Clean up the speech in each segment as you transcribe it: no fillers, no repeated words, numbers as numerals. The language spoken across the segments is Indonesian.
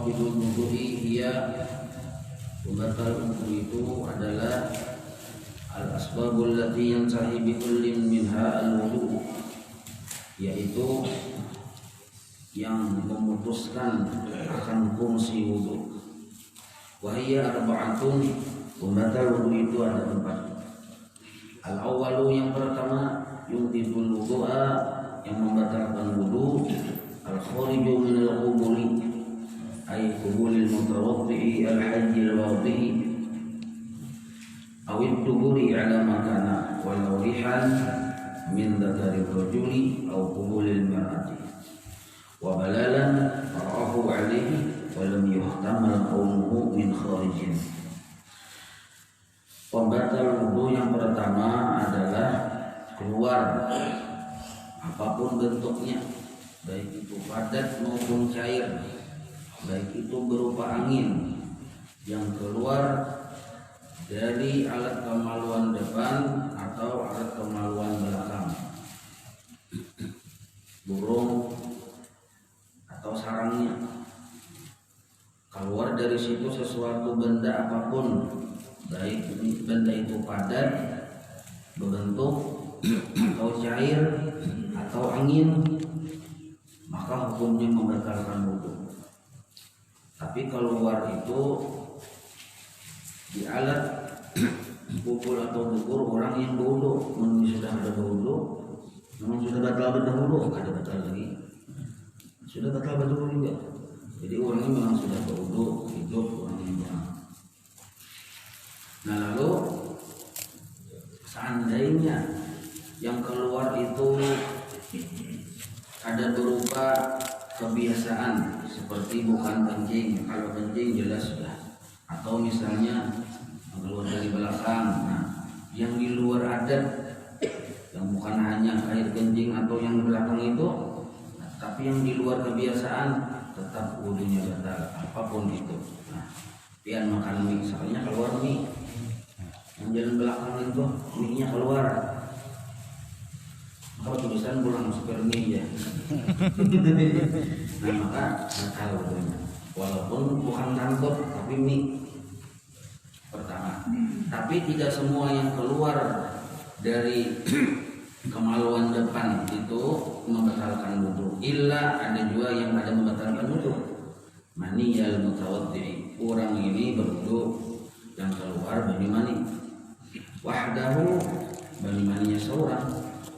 nawaqidul wudu'i hiya, pembatal wudu itu adalah al-asbabul lati yantahi bi kullin minha al-wudu, yaitu yang memutuskan akan fungsi wudu. Wa hiya arba'atun, pembatal wudu itu ada 4. Al-awwalu, yang pertama, yungtibul wudu'a, yang membatalkan wudu, al-khariju minal qubuli, ay qubulil mutawaddi'i al-hajjil wadhi'i, awid duburi ala makana walau rihan min dzakari rajuli aw qubulil mar'ati wa balalan ra'ahu alaihi wa lam yuhtamal qawmuhu min kharijin. Pembatal wudu yang pertama adalah keluar apapun bentuknya, baik itu padat maupun cair, baik itu berupa angin yang keluar dari alat kemaluan depan atau alat kemaluan belakang, burung atau sarangnya. Keluar dari situ sesuatu benda apapun, baik benda itu padat, berbentuk atau cair atau angin, maka hukumnya membatalkan wudu. Tapi keluar itu di alat pukul atau dukur orang yang berwudu, sudah ada berwudu, memang sudah batal berdahulu, ada batal lagi, sudah batal berdahulu juga. Jadi orangnya memang sudah berwudu, hidup orang yang berang. Nah, lalu seandainya yang keluar itu ada berupa kebiasaan, seperti bukan kencing, kalau kencing jelas sudah, atau misalnya keluar dari belakang, nah yang di luar adat, yang bukan hanya air kencing atau yang di belakang itu, tapi yang di luar kebiasaan, tetap wudunya batal apapun itu. Nah, pian makan mie, misalnya keluar mie, yang jalan belakang itu mie-nya keluar, kalau tulisan pulang super mie ya. Nah, maka batal wudunya, walaupun bukan kantut tapi mie pertama. Tapi tidak semua yang keluar dari kemaluan depan itu membatalkan wudu. Illa, ada juga yang ada membatalkan wudu. Maniyal mutawaddi, orang ini berwudu yang keluar bani mani. Wahdahu, bani maninya seorang.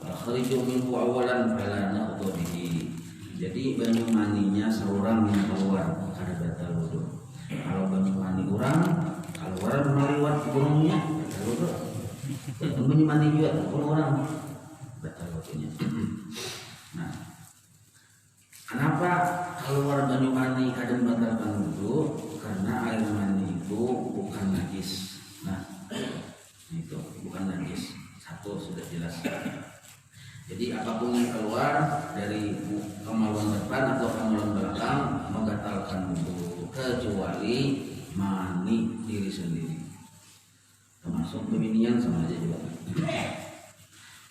Khariju minhu awalan fala naqdu bihi. Jadi bani maninya seorang yang keluar, ada batal wudu. Kalau bani mani orang keluar melewat burungnya, batal wudu. Bani mani juga orang batal wudunya. Nah, kenapa keluar bani mani kadang batalkan wudu? Karena air mani itu bukan najis. Nah, itu bukan najis. Satu sudah jelas. Jadi apapun yang keluar dari kemaluan depan atau kemaluan belakang membatalkan wudu, kecuali mani diri sendiri. Termasuk kebinian sama aja juga.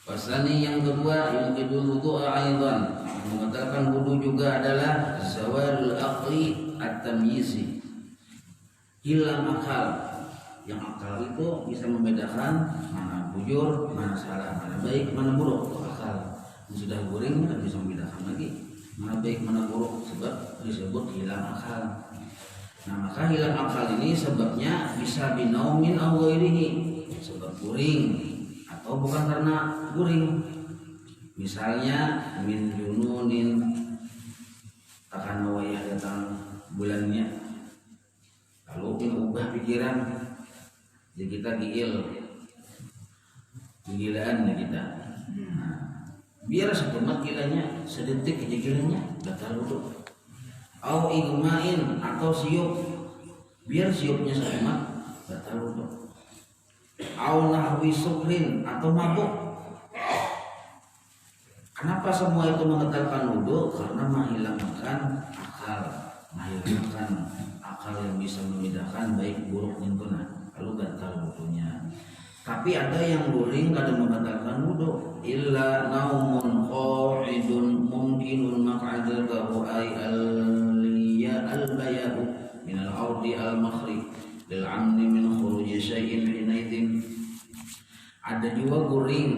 Wasani yang kedua, yang wudu aidan, membatalkan wudu juga adalah zawalul aqli at-tamyizi, hilang akal. Yang akal itu bisa membedakan mana bujur, mana salah, mana baik, mana buruk. Akal yang sudah guring tidak bisa membedakan lagi mana baik, mana buruk, sebab disebut hilang akal. Nah, maka hilang akal ini sebabnya bisa binaumin aw ghairihi, sebab guring atau bukan karena guring. Misalnya min jununin, takkan wayah datang bulannya, lalu ubah pikiran, jadi kita gilaan kita. Nah, biar sekemat gilanya, sedetik aja gilanya, batal wudu. Au igmain, atau siup, biar siupnya sekemat, batal wudu. Au nahwi sukrin, atau mabuk. Kenapa semua itu membatalkan wudu? Karena menghilangkan akal yang bisa membedakan baik buruk itu, lalu batal wudunya. Tapi ada yang guring kadang membatalkan wudu. Illa naumun qa'idun mungkinun maq'adul bahu ay al-baya'u mawdi al-makhrij lil amni min khuruji syai'in hinaidin. Ada juga guring,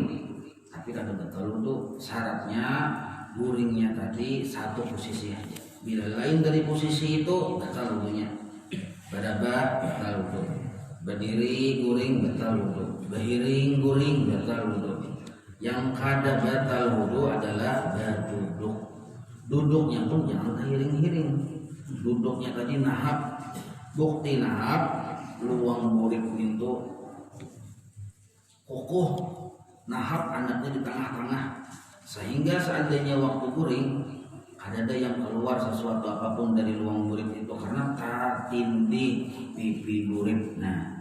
tapi kada batal wudu. Syaratnya guringnya tadi satu posisi aja. Bila lain dari posisi itu batal wudunya. Badaba batal wudu. Berdiri guring batal wudu. Bahiring guring batal wudu. Yang kada batal wudu adalah berduduk. Duduknya pun jangan hiring-hiring. Duduknya tadi nahap. Bukti nahap luang murid itu kokoh, nahap anaknya di tengah-tengah, sehingga seandainya waktu guring ada yang keluar sesuatu apapun dari luang murid itu karena tatindi pipi murid. Nah,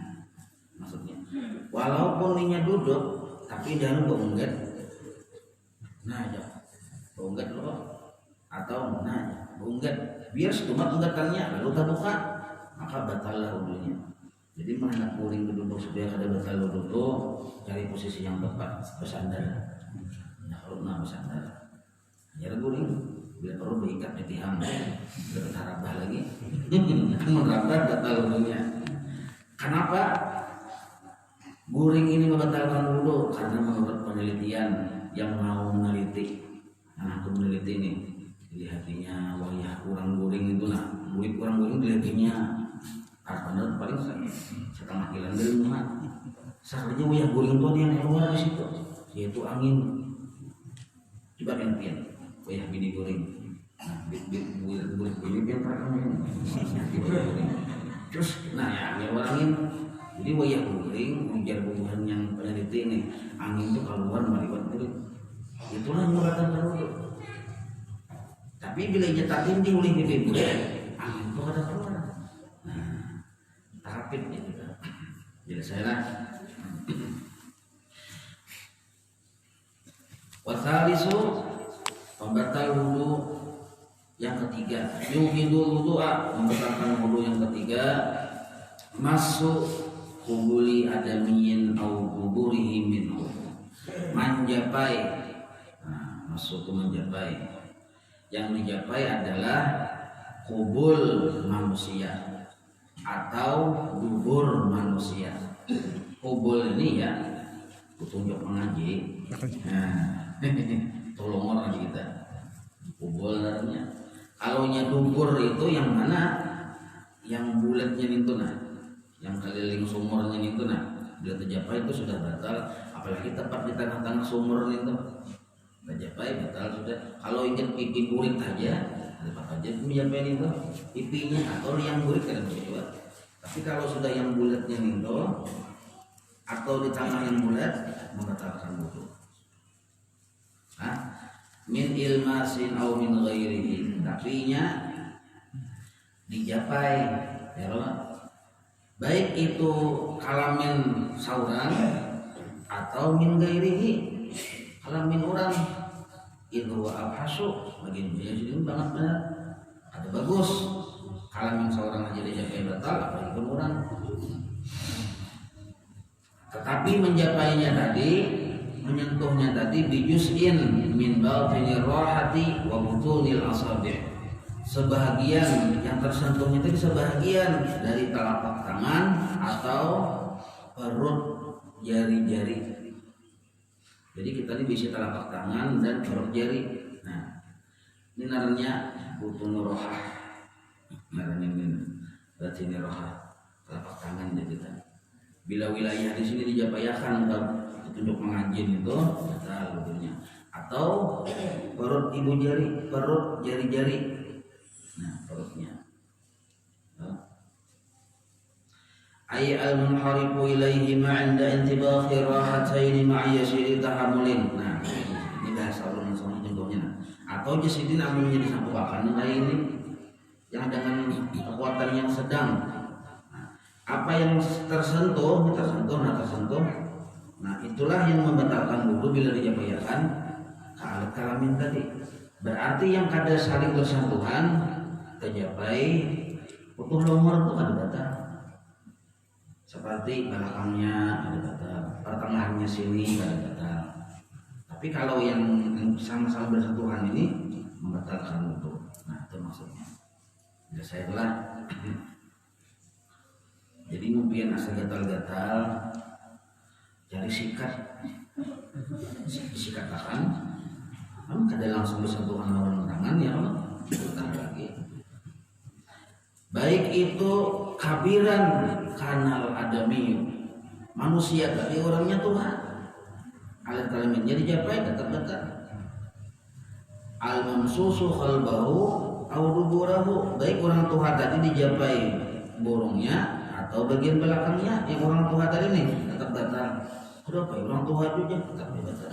maksudnya walaupun ninya duduk tapi jangan bongget, nah aja bongget loh, atau nah bongget biar setumat bonggetannya lalu terbuka, maka batallah wudunya. Jadi mana guring duduk supaya kada batal wudu tuh cari posisi yang tepat, bersandar. Nah kalau bersandar, nyari guring bila perlu diikat di tihang, berharapah lagi, merabah batal wudunya. Kenapa guring ini membatalkan wudu? Karena menurut penelitian yang mau meneliti, nah aku meneliti ini, dilihatnya wayah kurang guring itu, nah murid kurang guring dilihatnya. Benar paling setengah kilan dari rumah. Saklanya wayah guring tuh yang keluar di situ, yaitu angin. Coba impian, wayah bini guring. Nah, guring yang terang terus, nah ya angin. Jadi wayah guring, ujar bubuhan yang peneliti ini, angin itu keluar melibat guring. Itulah yang membatalkan wudu. Tapi bila nyetakin di uling pipi guring, angin itu kada keluar. Rapid gitu kan. Jadi saya wasalisu pembatal wudu yang ketiga, yuhidul wudu'a, membatalkan wudu yang ketiga, masuk kubuli adamiyin au kuburihi minhu, menjapai. Nah, masuk ke menjapai, yang dijapai adalah kubul manusia atau dubur manusia. Kubul ini ya petunjuk mengaji. Nah, tolong orang kita. Kubul artinya. Kalau nya dubur itu yang mana? Yang bulatnya itu nah, yang keliling sumurnya itu nah. Bila tercapai itu sudah batal. Apalagi tepat di tengah-tengah sumur itu, tercapai batal sudah. Kalau ingin pipi kulit aja, apa aja mencapai itu pipinya atau yang bulat kan bisa. Tapi kalau sudah yang bulatnya itu atau di tangan yang bulat membatalkan wudu. Min ilmasin au min ghairihi, tapi nya dijapai ya baik itu kalamin saurang atau min ghairihi kalamin orang itu abhasu bagian dia banget benar ada bagus. Kalamin seorang aja dijapai batal, apalagi pun orang. Tetapi menjapainya tadi, menyentuhnya tadi bijus'in min batinir rahati wa butunil asabi'. Sebahagian yang tersentuhnya tadi sebahagian dari telapak tangan atau perut jari-jari. Jadi kita ini bisa telapak tangan dan perut jari. Nah, ini namanya butunur rahah. Berarti ini roha telapak tangan kita. Bila wilayah di sini dijapayakan untuk mengaji itu batal wudunya. Atau perut ibu jari, perut jari-jari. Nah perutnya. Ay al-munharifu ilaihi ma'anda intibakhi rahataini ma'iyasiri tahamulin. Nah ini bahasa ulun sama contohnya. Atau jasidin amun jadi sampu akan ini yang dengan kekuatan yang sedang. Nah, apa yang tersentuh. Nah itulah yang membatalkan wudu bila dijapayakan ke alat kalamin tadi. Berarti yang kada saling bersentuhan terjapai utuh lomor itu ada batal. Seperti belakangnya ada batal, pertengahannya sini ada batal. Tapi kalau yang sama-sama bersentuhan ini membatalkan wudu. Nah itu maksudnya. Ya saya telah Jadi mungkin asa gatal-gatal cari sikat akan kada langsung bersentuhan lawan tangan ya putar lagi. Baik itu kabiran kanal adami manusia tadi orangnya Tuhan alat kalimatnya dijapai dekat-dekat al mamsusu khalbahu au duburahu, baik orang Tuhan tadi dijapai borongnya atau bagian belakangnya. Yang orang Tuhan tadi nih tetap datang berapa ya? Orang Tuhan juga tetap datang.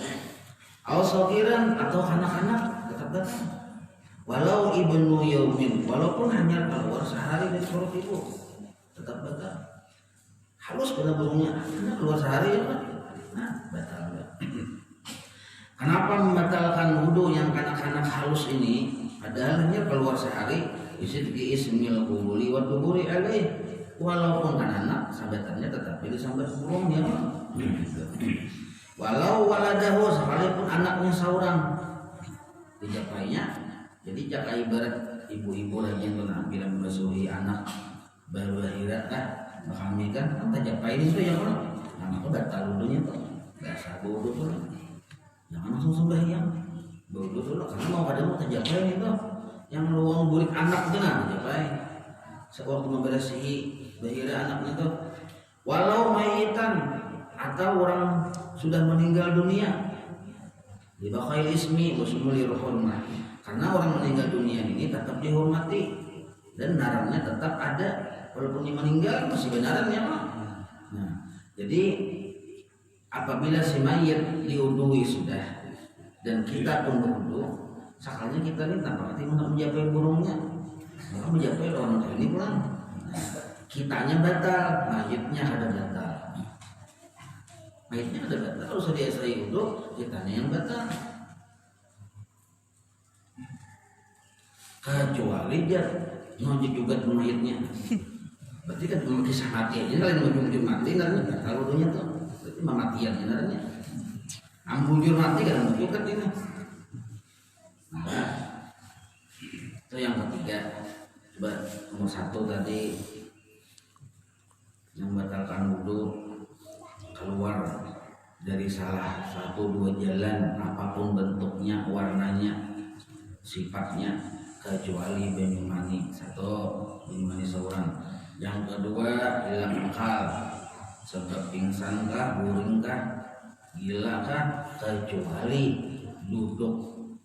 Au sagiran atau anak-anak tetap datang. Walau ibnu yaumin, walaupun hanya keluar sehari dari perut ibu tetap datang. Halus pada burungnya, karena keluar sehari ya kan? Nah, batal. Kenapa membatalkan wudhu yang kanak-kanak halus ini? Padahal hanya keluar sehari, ismil kubuli wa duburi alaih. Walaupun anak sambatannya tetapi disambat burungnya. Walau waladahu, sekalipun anaknya seorang dijapainya. Jadi jaka ibarat ibu-ibu lagi yang penampilan membasuhi anak baru lahiran kami kan tajapain itu yang orang anak batal wudhunya tuh biasa wudhu tuh jangan langsung sembahyang wudhu dulu karena mau pada mau tajapain itu yang luang burik anak itu nah tajapain sewaktu membersihi bahira anaknya tuh walau mayitan atau orang sudah meninggal dunia dibakhail ismi wasumuli ruhulmah, karena orang meninggal dunia ini tetap dihormati dan naramnya tetap ada walaupun dia meninggal masih benaran ya Pak. Nah, jadi apabila si mayit diudui sudah dan kita pun berwudu, sakalnya kita ini tanpa hati untuk menjapai burungnya, maka menjapai orang ini pulang. Nah, kitanya batal, mayitnya ada batal. Mayitnya ada batal, kalau sudah selesai wudu, kitanya yang batal. Kecuali dia nonjek juga mayitnya. Berarti kan kisah mati aja kalian ujung-ujung mati nanti kalau dunia tuh berarti mematian sebenarnya. Ambujur mati kan ambujur kan ini. Nah, itu yang ketiga. Coba nomor 1 tadi yang membatalkan wudu keluar dari salah 1-2 jalan apapun bentuknya, warnanya, sifatnya kecuali banyu mani seorang. Yang kedua hilang akal sebab pingsan kah, guring kah, gila kah, kecuali duduk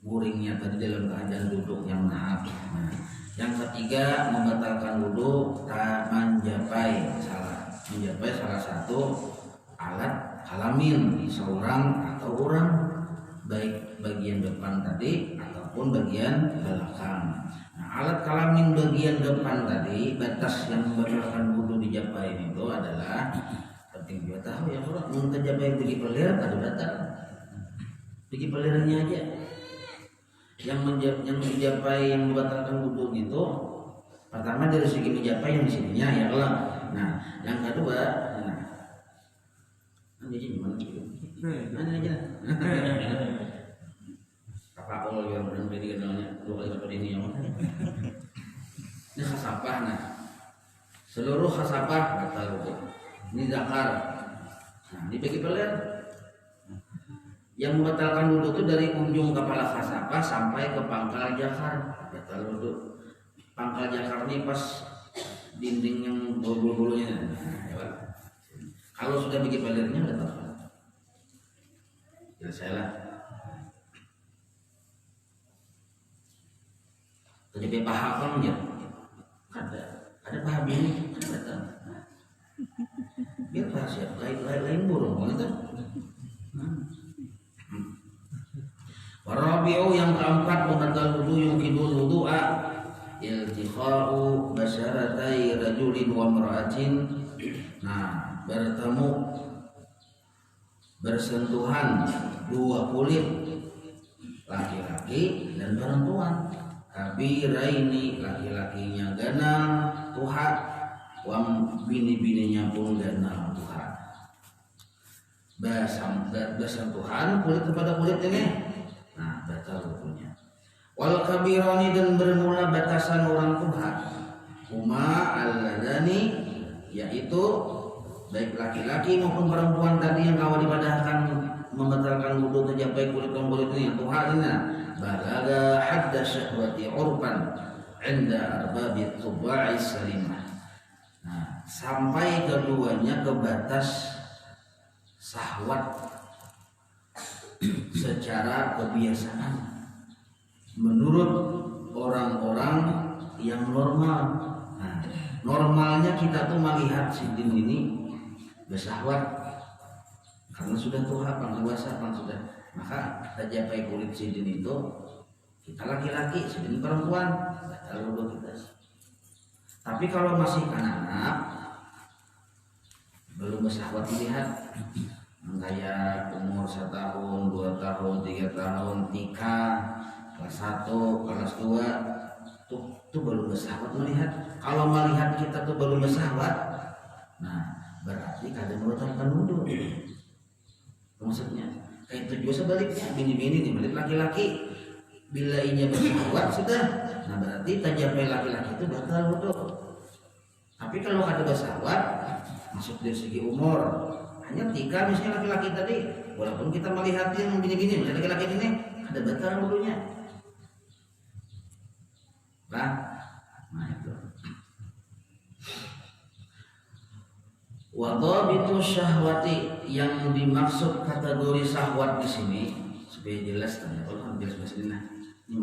guringnya tadi dalam keadaan duduk yang naaf. Nah, yang ketiga membatalkan wudu menjapai salah satu alat kelamin seorang atau orang, baik bagian depan tadi ataupun bagian belakang. Alat kelamin bagian depan tadi, batas yang membatalkan wudu dijapai itu adalah penting juga tahu ya kalau mau terjapai pergi pelir ada batal. Pergi pelirnya aja. Yang menjapai yang membatalkan wudu itu pertama dari segi menjapai yang di sininya ya Allah. Nah, yang kedua nanti gimana gitu. Mana aja. Kapal yang benar beda kenalnya 2 kali pada ini yang ini khasapah. Nah, seluruh khasapah batal wudu. Ini zakar. Nah, dibagi pelir. Yang membatalkan wudu itu dari ujung kepala khasapah sampai ke pangkal jakar batal wudu. Pangkal jakar ini pas dinding yang bulu-bulunya. Nah, kalau sudah bagi pelirnya udah tahu. Selesailah. Jadi paha kan ya? Ada paha ini, ada batal. Biar rahasia, lain burung kan itu. Warabiu yang keempat membatal wudu yang kidul wudu'a iltiqa'u basyaratai rajulin wa mar'atin. Nah, bersentuhan 2 kulit laki-laki dan perempuan. Kabiraini, laki-lakinya ganal tuha, bini-bininya pun ganal tuha. Bersentuhan kulit kepada kulit ini, nah batal wudunya. Wal kabirani, dan bermula batasan orang tuha, huma alladani yaitu baik laki-laki maupun perempuan tadi yang kawal ibadahkan membatalkan wudu tercapai kulit kulitnya tuh halina balaga hadda syahwati urban inda arbabit tuba'is salimah. Nah, sampai keduanya ke batas syahwat secara kebiasaan menurut orang-orang yang normal. Nah, normalnya kita tuh melihat si Din ini bersyahwat karena sudah tua, dewasa, sudah, maka tercapai kulit si Din itu kita laki-laki, si Din perempuan, batal wudu kita. Tapi kalau masih anak-anak belum bersyahwat melihat kayak umur 1 tahun, 2 tahun, 3 tahun, nikah, kelas 1, kelas 2 tuh baru bersyahwat melihat. Kalau melihat kita tuh baru bersyahwat, nah berarti kadang membatalkan wudu. Maksudnya kayak itu juga sebaliknya, bini-bini nih balik laki-laki bila inya bersyahwat sudah, nah berarti tercapai laki-laki itu batal wudu. Tapi kalau ada bersyahwat masuk dari segi umur, hanya 3 misalnya laki-laki tadi, walaupun kita melihat yang bini-bini misalnya laki-laki ini ada batal wudunya. Nah itu. Wadhabitu syahwati, yang dimaksud kategori syahwat di sini supaya jelas tanya kalau kan jelas bahasa ini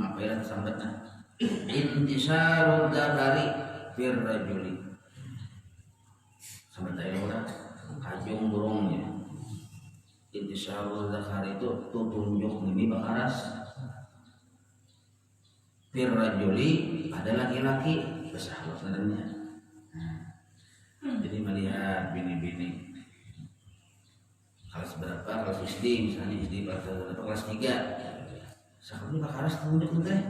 apa ya sambatnya intisarul dzakari fir rajuli sambat ayo udah kajung burungnya. Intisarul dzakari itu tunjuk ini bakaras fir rajuli pada laki-laki bersyahwat sebenarnya. Jadi melihat bini-bini kelas berapa, kelas SD misalnya, SD kelas 3 sekarang bakaras tunjuk teh,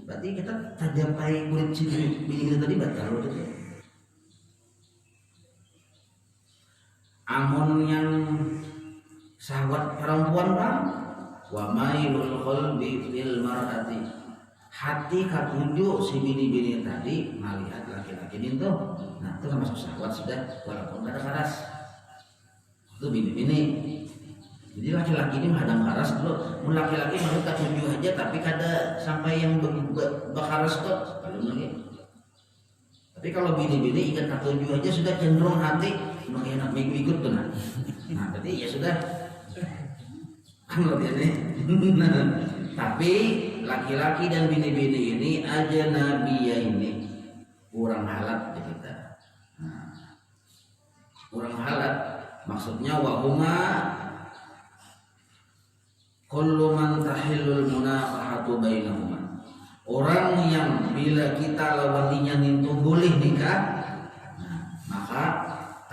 berarti kita tercapai kulit si bini tadi batal wudu. Amun yang syahwat perempuan kan wa mailul qalbi fil mar'ati, hati katuju si bini-bini tadi melihat laki-laki itu, nah itu termasuk syahwat sudah walaupun ada karas. Itu bini-bini. Jadi laki-laki ini menghadang karas dulu, laki-laki menurut katuju aja tapi kada sampai yang bakaras kok belum lagi. Tapi kalau bini-bini ikat katuju aja sudah cenderung hati makanya nak ikut tuh nah. Nah berarti ya sudah anggap ini. Tapi laki-laki dan bini-bini ini aja nabiya ini kurang halat di kita. Nah, kurang halat maksudnya wahuma kullu man tahillul munafahatu bainahuma, orang yang bila kita lawannya itu boleh nikah, nah, maka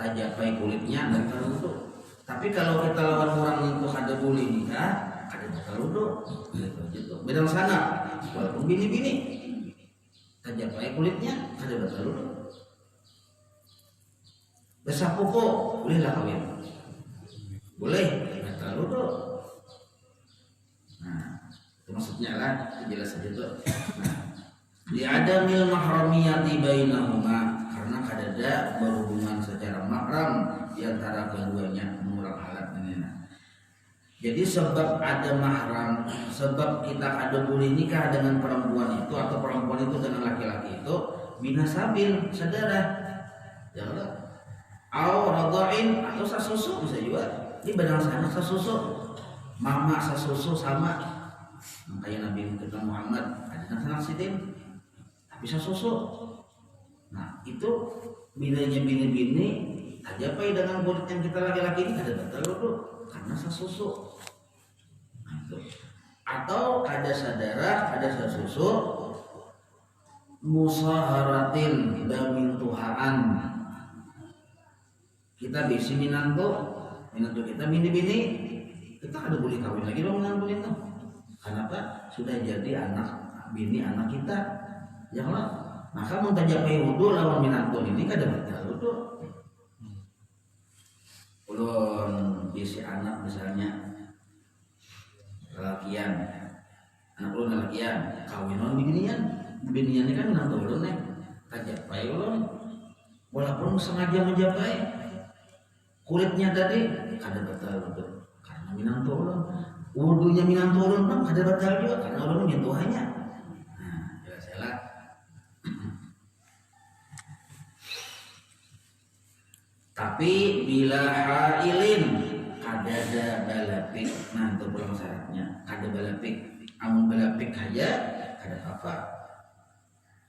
tajapai kulitnya dan wudu. Tapi kalau kita lawan orang itu kada boleh nikah, kada batal wudu. Gitu. Beda sana, walaupun bini-bini tajapai kulitnya kada batal wudu. Besapuko bolehlah kawin, boleh batal wudu. Nah, itu maksudnya lah, jelas saja tuh. Nah, di adamil mahramiyati bainahuma, karena kadada berhubungan secara mahram di antara keduanya, murah halat ini. Jadi sebab ada mahram, sebab kita ada boleh nikah dengan perempuan itu atau perempuan itu dengan laki-laki itu binasabil saudara, ya Allah. Au radhain atau sasusu bisa juga. Di badang sana sasusu. Mama sasusu sama kayak Nabi kita Muhammad ada anak sidin tapi sasusu. Nah itu bilanya bini-bini tajapai dengan kulit yang kita laki-laki ini ada batal wudu karena sasusu. Nah, itu. Atau ada sadara ada sasusu musaharatin damin tuhaan, kita bisi minantu kita bini-bini kita ada boleh kawin lagi dong dengan kulit itu. Kenapa? Sudah jadi anak bini anak kita. Ya Allah, maka mau tajapai wudu lawan minantu ini kada batal wudu. Ulun bisi anak misalnya lelakian, anak ulun lelakian kawin lawan binian ini kan minantu ulun tajapai ulun. walaupun sengaja menjapai kulitnya tadi kada batal wudu karena minang turun. Wudunya minang turun pun kada batal juga karena ulun nyentuhannya. Nah, jelas lah. Tapi bila hailin kadada balapik, nah itu belum syaratnya. Kada balapik, amun balapik aja kada apa.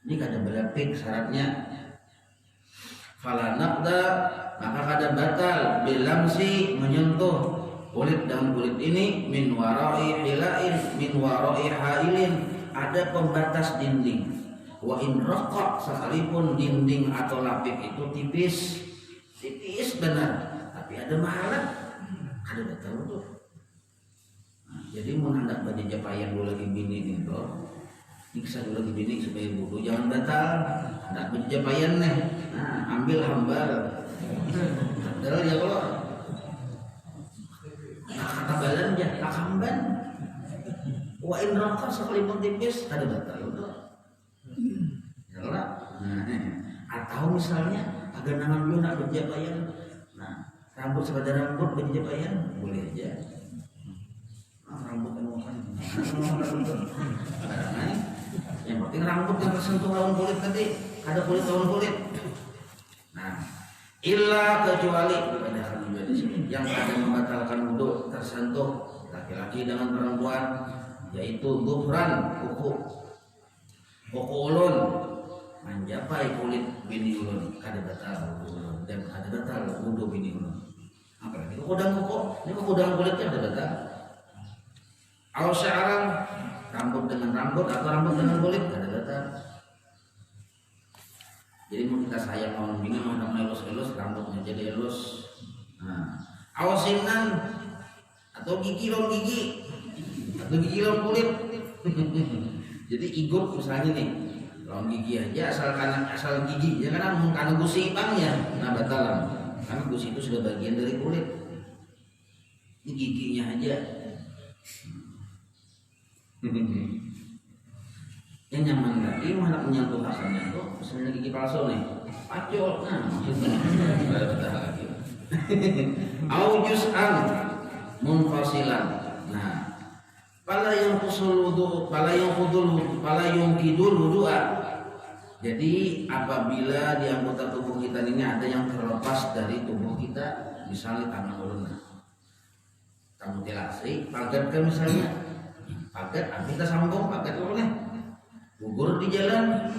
Ini kada balapik syaratnya. Fala naqda, maka kada batal bilamsi menyentuh kulit dengan kulit ini min warai hilain min warai hailin, ada pembatas dinding. Wa in raqaq, sekalipun dinding atau lapik itu tipis benar, tapi ada mahalan kada batal wudu. Nah, jadi mau hendak baju japayan dulu lagi bini itu nyiksa dulu lagi bini supaya wudu jangan batal. Hendak baju japayan nih, nah ambil hambal padahal ya kalau kata balan ya akamban wa in raqaq, sekalipun tipis kada batal wudu. Ya lah. Atau misalnya agak nangan dulu nak berjapayan, nah rambut sekedar rambut berjapayan boleh aja. Rambut kan bukan, yang penting rambut yang tersentuh lawan kulit tadi, ada kulit lawan kulit. Nah, illa kecuali pada hal di sini yang ada membatalkan wudu tersentuh laki-laki dengan perempuan, yaitu dhufran kuku ulun menjapai kulit bini ulun kada batal wudu dan kada batal wudu bini ulun. Apalagi kudang kuku, ini kudang kulitnya kada batal. Aw sya'ran, rambut dengan rambut atau rambut dengan kulit kada batal. Jadi mau kita sayang orang bini mau elus-elus rambutnya jadi elus. Nah, aw sinan atau gigi lawan gigi atau gigi lawan kulit. Jadi igut misalnya nih lawan gigi aja asal gigi ya karena gusi ipangnya nah batalan karena gusi itu sudah bagian dari kulit. Ini giginya aja. Yang nyaman lagi mana menyentuh asalnya tuh misalnya gigi palsu nih pacul, nah maksudnya betul lagi. Au juz'an munfasilan. Nah, pala yang kidul wudu'a. Jadi apabila di anggota tubuh kita ini ada yang terlepas dari tubuh kita, misalnya tangan ulun, kamu tilasi, pagat kan misalnya, pagat, kita sambung pagat ulunnya, gugur di jalan.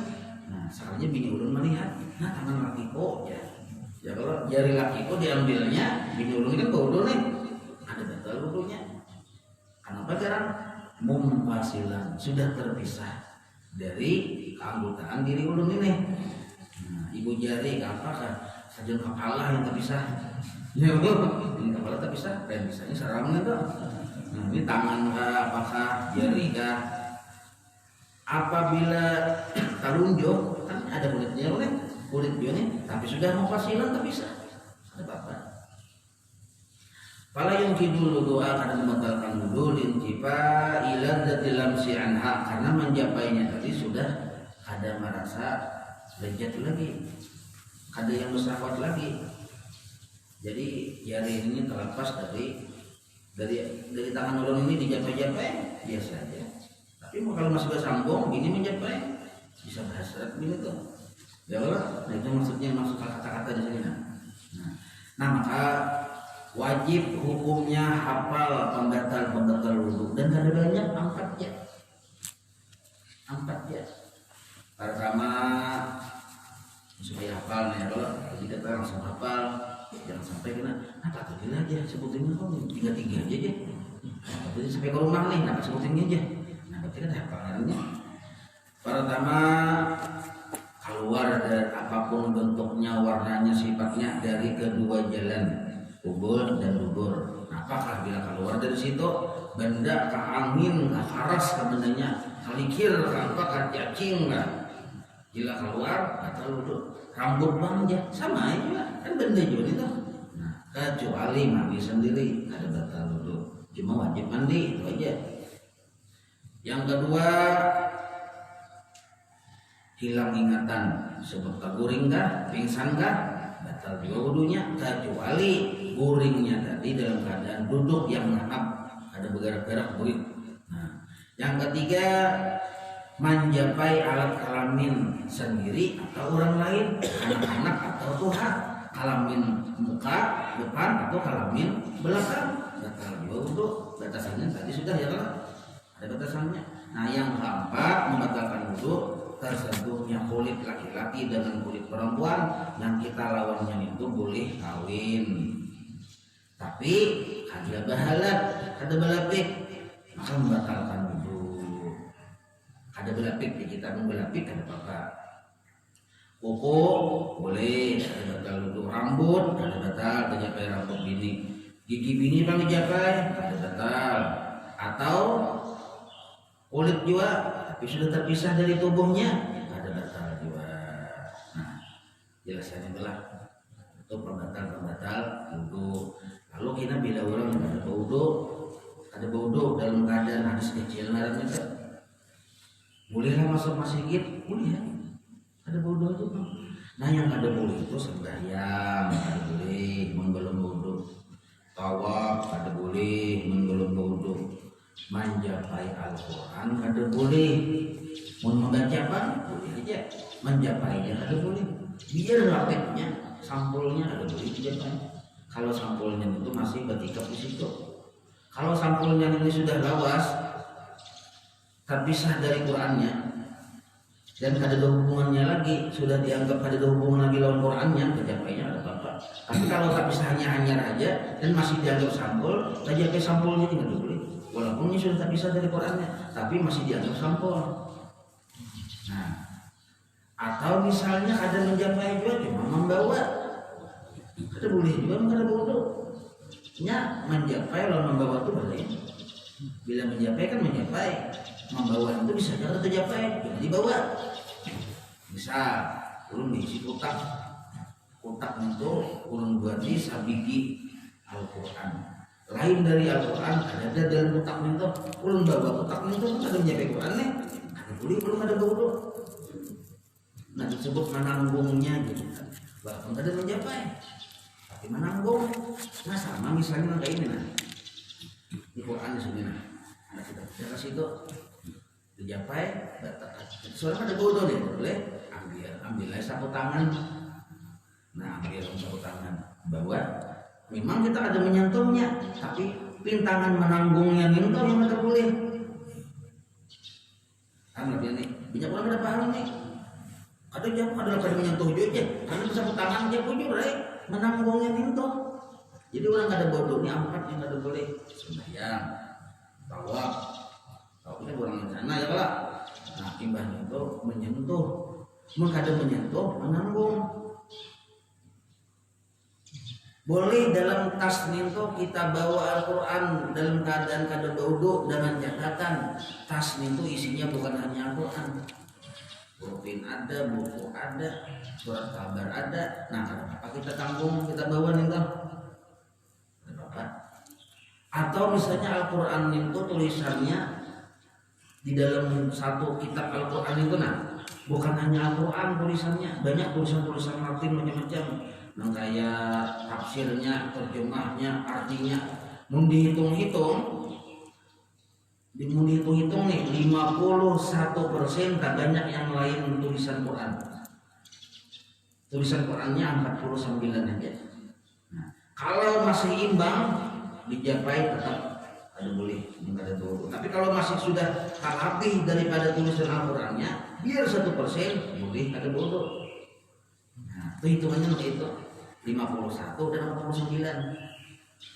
Nah, sekalinya bini ulun melihat, nah tangan laki kok ya kalau jari laki kok diambilnya, bini ulun kan bau nih, ada batal wudunya. Kenapa jarang? Mumpasilan, sudah terpisah dari keanggotaan diri ulun ini. Nah, ibu jari apakah saja kepala yang terpisah? Ya ini kepala terpisah, dan bisanya sarangnya tuh. Nah, ini tangan kah, apakah jari kah? Apabila telunjuk kan ada kulitnya kulit bione, tapi sudah mumpasilan terpisah, ada apa-apa. Fala yang kidul wudu akan membatalkan wudu lintifa ila dzatil lamsi anha, karena menjapainya tadi sudah ada merasa lezat lagi, ada yang bersahwat lagi. Jadi jari ini terlepas dari tangan ulun ini dijapai-japai biasa aja. Tapi kalau masih bersambung ini menjapai bisa berhasrat begitu. Ya Allah, nah itu maksudnya masuk kata-kata di sini. Nah maka wajib hukumnya hafal pembatal wudu dan ada banyak 4 ya. Pertama supaya hafal nih kalau tidak langsung hafal, jangan sampai kena apa tuh aja sebutin kok 3 aja deh. Jadi sampai ke rumah nih, nah sebutin aja. Nah berarti kan hafalannya. Pertama keluar dari apapun bentuknya, warnanya, sifatnya dari kedua jalan kubur dan dubur. Apakah bila keluar dari situ benda ke angin, ke karas ke bendanya, kalikir ke apa ke cacing lah. Bila keluar batal wudu. Rambut bangja sama aja kan benda juga itu. Nah, kecuali mandi sendiri ada batal wudu. Cuma wajib mandi itu aja. Yang kedua hilang ingatan sebab guring kah, pingsan kah, batal juga wudunya, kecuali guringnya tadi dalam keadaan duduk yang ngap, ada bergerak-gerak guring. Nah, yang ketiga menjapai alat kelamin sendiri atau orang lain, anak-anak atau Tuhan, kelamin muka depan atau kelamin belakang, batal juga wudu. Batasannya tadi sudah ya kan, ada batasannya. Nah, yang keempat membatalkan wudu tersentuhnya kulit laki-laki dengan kulit perempuan yang kita lawannya itu boleh kawin, tapi ada bahalat, ada belapik, maka membatalkan wudu. Ada belapik di kita belapik ada apa? Kuku boleh, ada batal wudu. Rambut ada batal, menjapai rambut bini. Gigi bini bang dijapai, ada batal. Atau kulit juga tapi sudah terpisah dari tubuhnya, ada batal juga. Nah, jelasnya itulah itu pembatal wudu. Lalu kita bila orang ada wudu dalam keadaan hadis kecil ngarannya kan, bolehlah masuk masjid, boleh ya, ada wudu itu. Nah, yang ada boleh itu sembahyang, ada boleh belum wudu. Tawaf ada boleh belum wudu. Menjapai Al-Quran ada boleh, mau membaca apa boleh aja, menjapainya ada boleh, biar rapetnya sampulnya ada boleh dijapai. Kalau sampulnya itu masih bertikap di situ. Kalau sampulnya ini sudah lawas, terpisah dari Qurannya dan ada hubungannya lagi, sudah dianggap ada hubungan lagi lawan Qurannya, terjapainya ada apa-apa. Tapi kalau terpisahnya hanyar aja dan masih dianggap sampul, terjapai sampulnya tidak boleh. Walaupun ini sudah tak bisa dari Qurannya, tapi masih dianggap sampul. Nah, atau misalnya ada menjapai juga cuma membawa, ada boleh juga nggak ada wudu. Nya menjapai lalu membawa itu boleh. Bila menjapai kan menjapai, membawa itu bisa jadi terjapai, jangan dibawa. Misal, ulun diisi kotak itu ulun buat di sabiki Al-Quran. Lain dari Al-Quran ada dalam kotak itu, ulun bawa kotak itu kan ada menjapai Quran nih, ada boleh belum ada wudu. Nah, disebut menanggungnya gitu kan, walaupun ada menjapai tapi menanggung. Nah, sama misalnya kayak ini nah, di Quran di sini nah, ada kita baca situ dijapai, soalnya ada wudu nih, boleh ambil sapu tangan. Nah, ambil sapu tangan bawa. Memang kita ada menyentuhnya, tapi pintangan menanggungnya nyentuh yang ada boleh. Kan lebih nih, banyak orang ada paham nih. Ada jam ada pada menyentuh juga, karena bisa tangan dia punya menanggungnya nyentuh. Jadi orang ada bodoh ini empat yang ada boleh sembahyang, tawaf, tawafnya orang di sana ya lah. Nah, timbang itu menyentuh, mengada menyentuh, menanggung. Boleh dalam tas itu kita bawa Al-Quran dalam keadaan kada wudu dengan catatan tas itu isinya bukan hanya Al-Quran, pulpen ada, buku ada, surat kabar ada. Nah, apa kita tanggung kita bawa nih toh? Apa? Atau misalnya Al-Quran itu tulisannya di dalam satu kitab Al-Quran itu nah, bukan hanya Al-Quran tulisannya, banyak tulisan-tulisan Latin macam-macam. Nah, kayak tafsirnya, terjemahnya, artinya, mau dihitung-hitung nih 51% tak banyak yang lain tulisan Quran. Tulisan Qurannya 49 aja. Nah, kalau masih imbang dijapai tetap ada boleh, enggak ada wudu. Tapi kalau masih sudah lebih daripada tulisan Al-Qurannya, biar 1% boleh ada wudu. Nah, itu hitungannya begitu, 51 dan 49.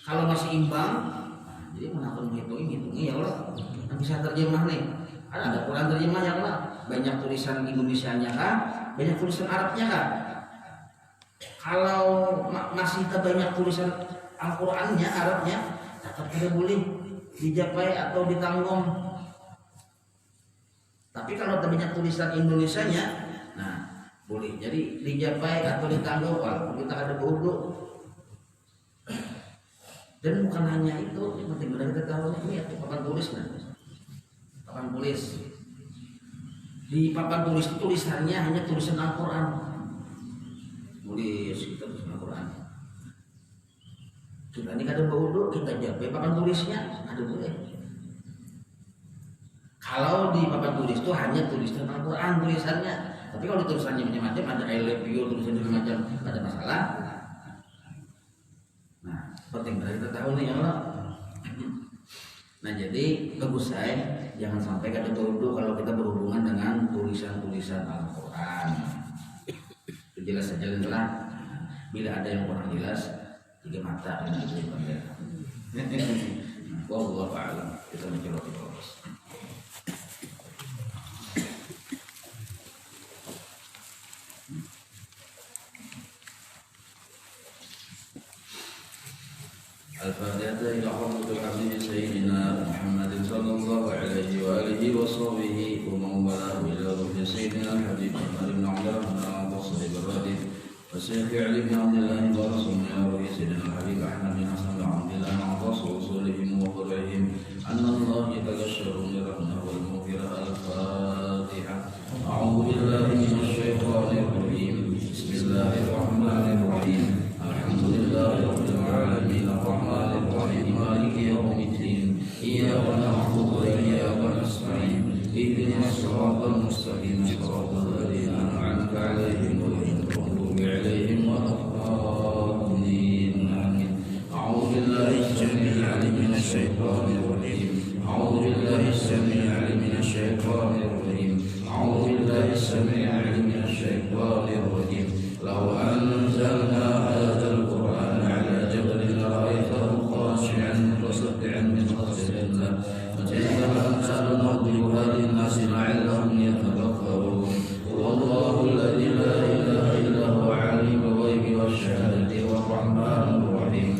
Kalau masih imbang, nah, jadi menakut menghitungnya ya Allah, yang bisa terjemah nih. Ada Quran terjemah ya Allah, banyak tulisan Indonesianya kan, banyak tulisan Arabnya kan. Kalau masih terbanyak tulisan Al-Qurannya, Arabnya, tetap tidak boleh dijapai atau ditanggung. Tapi kalau terbanyak tulisan Indonesianya, nah boleh jadi dijapai atau ditanggung walaupun kita ada wudu. Dan bukan hanya itu, yang penting benar kita tahu ini ya papan tulis nah. Papan tulis Di papan tulis itu tulisannya hanya tulisan Al-Quran. Tulis kita tulisan Al-Quran. Kita ini kada berwudu, kita jape papan tulisnya ada boleh. Kalau di papan tulis itu hanya tulisan Al-Quran tulisannya. Tapi kalau tulisannya macam-macam, ada I love you, tulisannya macam-macam, ada masalah. Nah, penting kita tahu nih Allah. Nah, jadi bagus saya jangan sampai kada berwudu kalau kita berhubungan dengan tulisan-tulisan Al-Quran. Itu jelas saja lah. Bila ada yang kurang jelas, 3 mata dan itu yang wallahu a'lam. Kita mencoba terus. Al-Fatihah ila hadratil habib sayyidina Muhammadin sallallahu alaihi wa alihi wa sahbihi wa man wala ila ruhi sayyidina Habib ibn Umar al-Basri al-Radif wa Syekh Ali bin Abdullah wa rasulina wa sayyidina Habib Ahmad bin Hasan bin Abdullah al-Basri usulihim wa qur'ihim anna Allah yatasharru li rahmah wal maghfirah al-Fatihah. A'udzu billahi minasy syaithanir rajim. Bismillahirrahmanirrahim. Alhamdulillahi rabbil alamin. الرحمن الرحيم مالك يوم الدين إياك نعبد وإياك نستعين اهدنا الصراط المستقيم صراط الذين أنعمت عليهم غير المغضوب عليهم ولا الضالين آمين. أعوذ بالله السميع العليم من الشيطان الرجيم. أعوذ بالله السميع العليم من الشيطان الرجيم. أعوذ بالله السميع العليم من الشيطان الرجيم. لو أنزلنا هذا القرآن على جبل لرأيته خاشعا متصدعا من خشية الله وتلك الأمثال نضربها للناس لعلهم يتفكرون. هو الله الذي لا إله إلا هو عالم الغيب والشهادة والرحمن الرحيم.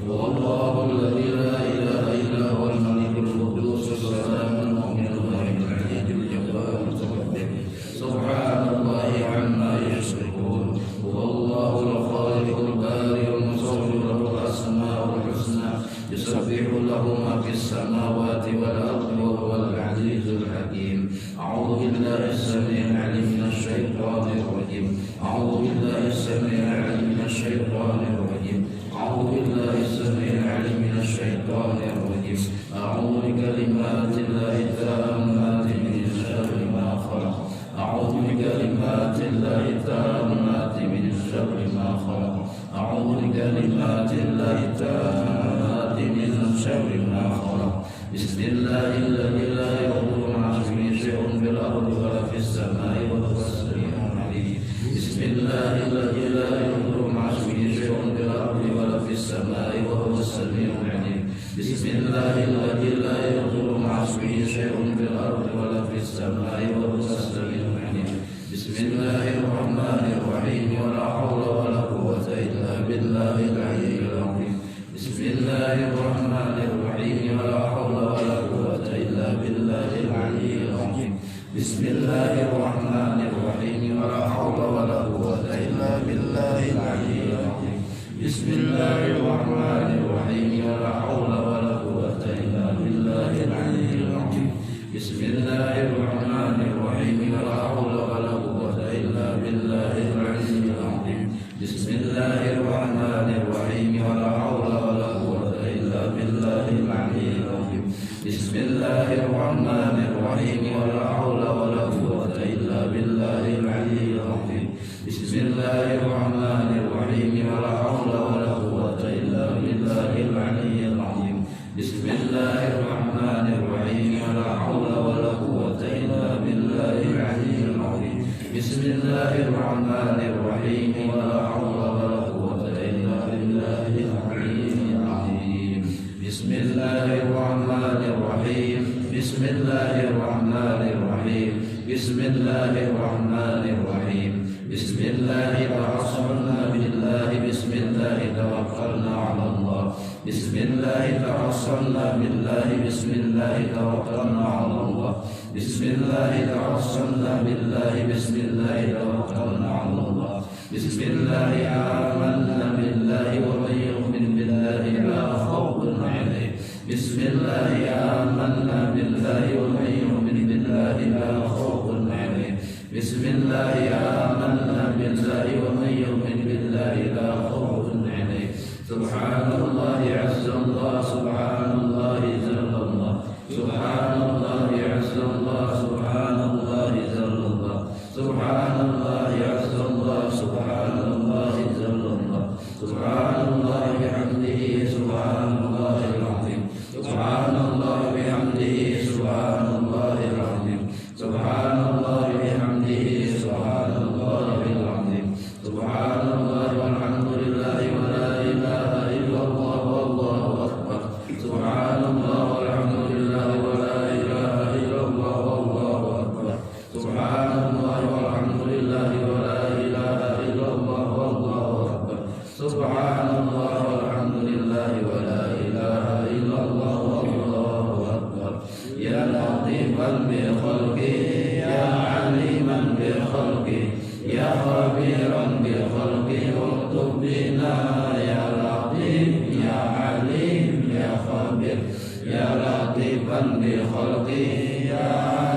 هو الله الذي لا إله إلا هو الملك القدوس السلام المؤمن المهيمن العزيز الجبار المتكبر سبحان الله عما يشركون. هو الله الخالق البارئ المصور له الأسماء الحسنى يسبح له ما في السماوات والأرض وهو العزيز الحكيم. أعوذ بالله السميع العليم من الشيطان الرجيم. أعوذ بالله السميع العليم من الشيطان الرجيم. أعوذ بالله السميع العليم من الشيطان الرجيم. أعوذ بكلمات الله التامات من شر ما خلق. أعوذ بكلمات الله التامات من شر ما خلق. أعوذ بكلمات الله التامات من شر ما خلق. بسم الله الذي لا يضر مع اسمه شيء في الأرض ولا في السماء وهو السميع العليم. بسم الله الذي لا يضر مع اسمه شيء في الأرض ولا في السماء وهو السميع العليم. بسم الله الذي لا يضر مع اسمه شيء في الأرض ولا في السماء وهو السميع العليم. بسم الله الرحمن الرحيم. ولا حول ولا قوة إلا بالله العلي العظيم. بسم الله الرحمن الرحيم. ولا حول ولا قوة إلا بالله العلي العظيم. بسم الله الرحمن الرحيم. ولا حول ولا قوة إلا بالله العلي العظيم. بسم الله الرحمن الرحيم. ولا حول ولا قوة إلا بالله العلي العظيم. بسم الله الرحمن الرحيم. ولا حول ولا قوة إلا بالله العلي العظيم. بسم الله الرحمن الرحيم. ولا حول ولا قوة إلا بالله العلي العظيم. بسم الله الرحمن الرحيم. ولا حول ولا قوة إلا بالله العلي العظيم. بسم الله الرحمن الرحيم. ولا حول ولا قوة إلا بالله العلي العظيم. بسم الله الرحمن الرحيم. ولا حول ولا قوة إلا بالله العلي العظيم. بسم الله الرحمن الرحيم. ولا حول ولا قوة إلا بالله العلي العظيم. بسم الله الرحمن الرحيم. بسم الله الرحمن الرحيم. بسم الله الرحمن الرحيم. بسم الله توصلنا بالله. بسم الله توكلنا على الله. بسم الله توصلنا بالله. بسم الله توكلنا على الله. بسم الله توصلنا بالله. بسم الله توكلنا على الله. بسم الله آمنا بالله. ومن يؤمن بالله لا خوف عليه. بسم الله آمنا بالله. ومن يؤمن بالله لا خوف عليه. Bismillahi amanna billahi wa man yu'min billahi la khawfun 'alaihim. Subhanallahi 'azzallah, subhanallahi zallallah, subhanallahi 'azzallah, subhanallahi zallallah, subhanallahi 'azzallah, subhanallahi zallallah, subhanallahi bihamdihi subhanallahil 'azim, subhanallahi bihamdihi subhanallahil 'azim, subhanallahi bihamdihi subhanallahil 'azim, subhanallah walhamdulillahi wa la ilaha illallah wallahu akbar, subhanallah walhamdulillahi wa la ilaha illallah wallahu akbar, subhanallah walhamdulillahi wa la ilaha illallah wallahu akbar, subhanallah walhamdulillahi wa la ilaha illallah wallahu akbar. Ya latifan bi khalqi, ya aliman bi khalqi, ya khabiran bi khalqi, uktub bina ya latif, ya alim, ya khabir. Ya latifan bi khalqi, ya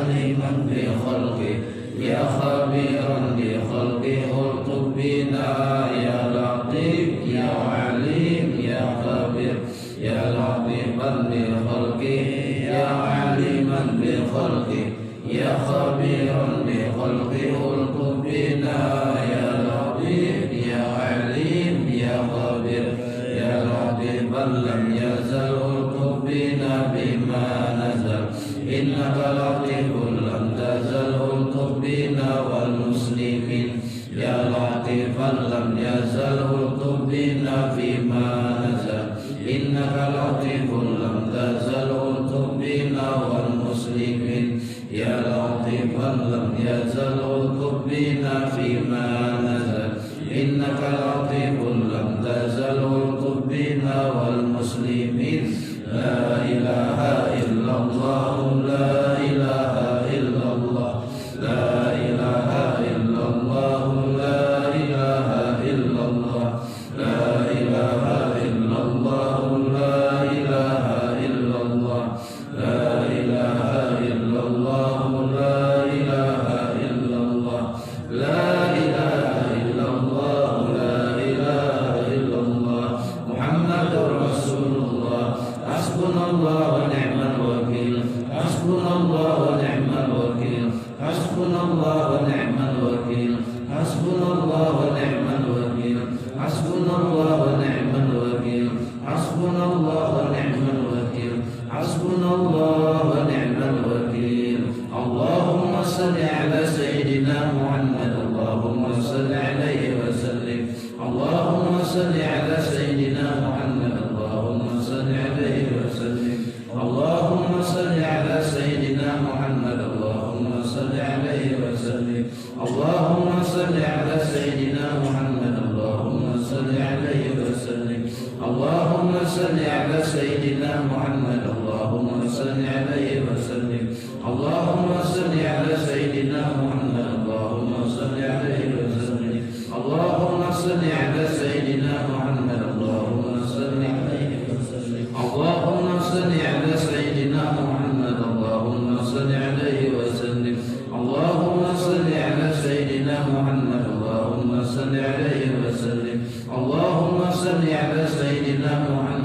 aliman bi khalqi, ya khabiran bi khalqi, uktub bina ya latif, ya alim, ya khabir. Ya latifan bi khalqi, ya aliman bi khalqi, ya khabiran bi khalqi, uktub bina ya latif, ya alim, ya khabir. Ya latifan lam yazal, uktub bina bima nazal, innaka latifun lam tazal, uktub bina wal muslimin. Ya latifan lam yazal, uktub bina bima nazal, innaka latifun lam tazal, uktub bina wal muslimin. Ya latifan lam yazal, uktub bina fima nazal, innaka latifun lam tazal, uktub bina wal muslimin. La ilaha illallah, la ilaha illallah, la ilaha illallah, la ilaha illallah, la ilaha illallah, la ilaha illallah, la ilaha illallah, la ilaha illallah, la ilaha illallah, la ilaha illallah, Muhammadur Rasulullah. Hasbunallah wa ni'mal wakil, hasbunallah wa ni'mal wakil, hasbunallah wa ni'mal wakil, hasbunallah wa ni'mal wakil, hasbunallah wa ni'mal wakil, hasbunallah wa ni'mal wakil, hasbunallah wa ni'mal wakil. Allahumma salli ala sayyidina Muhammad, Allahumma salli alaihi wa sallim, Allahumma salli ala sayyidina Muhammad, Allahumma salli alaihi wa sallim, Allahumma salli ala sayyidina Muhammad, Allahumma salli alaihi wa sallim, Allahumma salli ala sayyidina Muhammad, Allahumma salli alaihi wa sallim, Allahumma salli ala sayyidina Muhammad, Allahumma salli alaihi wa sallim, Allahumma salli ala sayyidina Muhammad, Allahumma salli alaihi wa sallim, Allahumma salli ala sayyidina Muhammad, Allahumma salli alaihi wa sallim, Allahumma salli ala sayyidina Muhammad, Allahumma salli alaihi wa sallim, Allahumma salli ala sayyidina Muhammad, Allahumma salli alaihi wa sallim, Allahumma salli ala sayyidina Muhammad.